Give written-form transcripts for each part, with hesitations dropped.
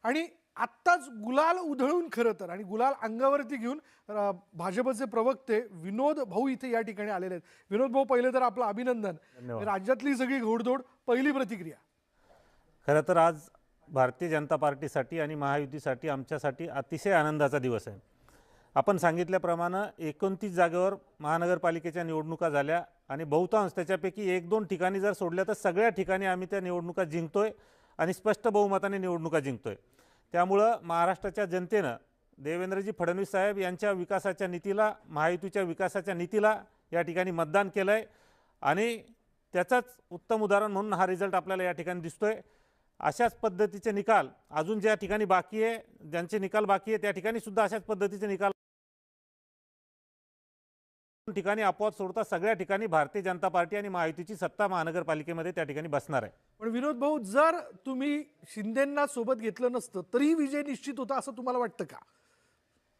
आणि आत्ताच गुलाल उधळून खरं तर आणि गुलाल अंगावरती घेऊन भाजपचे प्रवक्ते विनोद भाऊ इथे या ठिकाणी आलेले आहेत. विनोद भाऊ, पहिले तर आपलं अभिनंदन. धन्यवाद. राज्यातली सगळी घोडदौड, पहिली प्रतिक्रिया. खरं तर आज भारतीय जनता पार्टीसाठी आणि महायुतीसाठी आमच्यासाठी अतिशय आनंदाचा दिवस आहे. आपण सांगितल्याप्रमाणे 29 जागेवर महानगरपालिकेच्या निवडणुका झाल्या आणि बहुतांश त्याच्यापैकी 1-2 ठिकाणी जर सोडल्या तर सगळ्या ठिकाणी आम्ही त्या निवडणुका जिंकतोय आणि स्पष्ट बहुमताने निवडणुका जिंकतोय. त्यामुळं महाराष्ट्राच्या जनतेनं देवेंद्रजी फडणवीस साहेब यांच्या विकासाच्या नीतीला, महायुतीच्या विकासाच्या नीतीला या ठिकाणी मतदान केलं आहे आणि त्याचाच उत्तम उदाहरण म्हणून हा रिझल्ट आपल्याला या ठिकाणी दिसतोय. अशाच पद्धतीचे निकाल अजून ज्या ठिकाणी बाकी आहे, ज्यांचे निकाल बाकी आहे त्या ठिकाणी सुद्धा अशाच पद्धतीचे निकाल ठिकाणी आपोआप सोडता सगळ्या ठिकाणी भारतीय जनता पार्टी आणि महायुतीची सत्ता महानगरपालिकेमध्ये त्या ठिकाणी बसणार आहे. पण विनोद भाऊ, जर तुम्ही शिंदेंना सोबत घेतलं नसतं तरी विजय निश्चित होता असं तुम्हाला वाटतं का?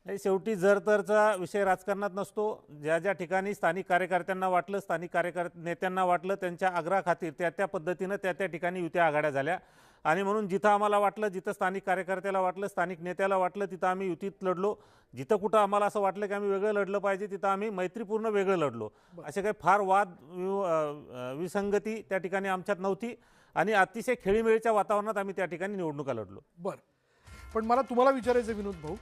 शेवटी जर तरचा विषय राजकारणात नसतो. ज्या ज्या ठिकाणी स्थानिक कार्यकर्त्यांना वाटलं, स्थानिक नेत्यांना वाटलं, त्यांच्या आग्रहाखातीर त्या त्या पद्धतीनं त्या त्या ठिकाणी युत्या आघाड्या झाल्या आणि म्हणून जिथं आम्हाला वाटलं, जिथं स्थानिक कार्यकर्त्याला वाटलं, स्थानिक नेत्याला वाटलं, तिथं आम्ही युतीत लढलो. जिथं कुठं आम्हाला असं वाटलं की आम्ही वेगळं लढलं पाहिजे तिथं आम्ही मैत्रीपूर्ण वेगळं लढलो. असे काही फार विसंगती त्या ठिकाणी आमच्यात नव्हती आणि अतिशय खेळीमेळीच्या वातावरणात आम्ही त्या ठिकाणी निवडणुका लढलो. बरं, पण मला तुम्हाला विचारायचं विनोद भाऊ,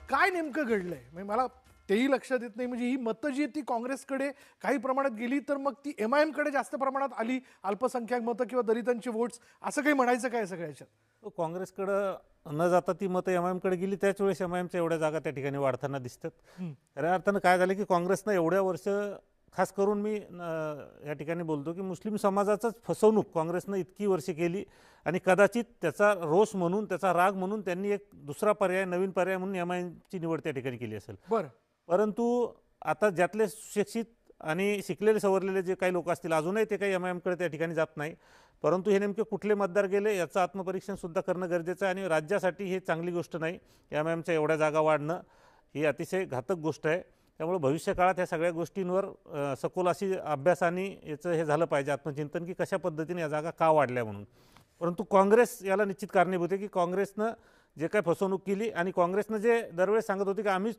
काय नेमकं घडलंय? म्हणजे मला तेही लक्षात येत नाही. म्हणजे ही मतं जी आहेत ती काँग्रेसकडे काही प्रमाणात गेली, तर मग ती MIM कडे जास्त प्रमाणात आली, अल्पसंख्याक मतं किंवा दलितांची वोट्स, असं काही म्हणायचं काय सगळ्याच्यात? काँग्रेसकडं न जाता ती मतं MIM कडे गेली. त्याच वेळेस MIMच्या एवढ्या जागा त्या ठिकाणी वाढताना दिसतात. खऱ्या अर्थानं काय झालं की काँग्रेसनं एवढ्या वर्ष, खास करून मी या ठिकाणी बोलतो की मुस्लिम समाजाचंच फसवणूक काँग्रेसनं इतकी वर्ष केली आणि कदाचित त्याचा रोष म्हणून, त्याचा राग म्हणून त्यांनी एक दुसरा पर्याय, नवीन पर्याय म्हणून MIMची निवड त्या ठिकाणी केली असेल. बरं, परंतु आता ज्यातले सुशिक्षित आणि शिकलेले सवरलेले जे काही लोक असतील अजूनही ते काही MIM कडे त्या ठिकाणी जात नाही. परंतु हे नेमके कुठले मतदार गेले याचं आत्मपरीक्षण सुद्धा करणं गरजेचं आहे आणि राज्यासाठी हे चांगली गोष्ट नाही. MIMच्या एवढ्या जागा वाढणं ही अतिशय घातक गोष्ट आहे. त्यामुळे भविष्यकाळात ह्या सगळ्या गोष्टींवर सखोल अशी अभ्यासाने याचं हे झालं पाहिजे, आत्मचिंतन, की कशा पद्धतीने या जागा का वाढल्या म्हणून. परंतु काँग्रेस याला निश्चित कारणीभूत आहे की काँग्रेसनं जे काही फसवणूक केली आणि काँग्रेसनं जे दरवेळेस सांगत होते की आम्हीच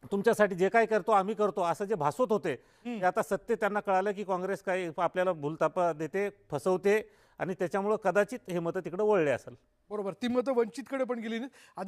तुमच्यासाठी जे काय करतो आम्ही करतो असं जे भासवत होते, ते आता सत्य त्यांना कळालं की काँग्रेस काही आपल्याला भूलथापा देते, फसवते आणि त्याच्यामुळं कदाचित हे मतं तिकडे वळले असेल. बरोबर. ती मतं वंचितकडे पण गेली नाहीत.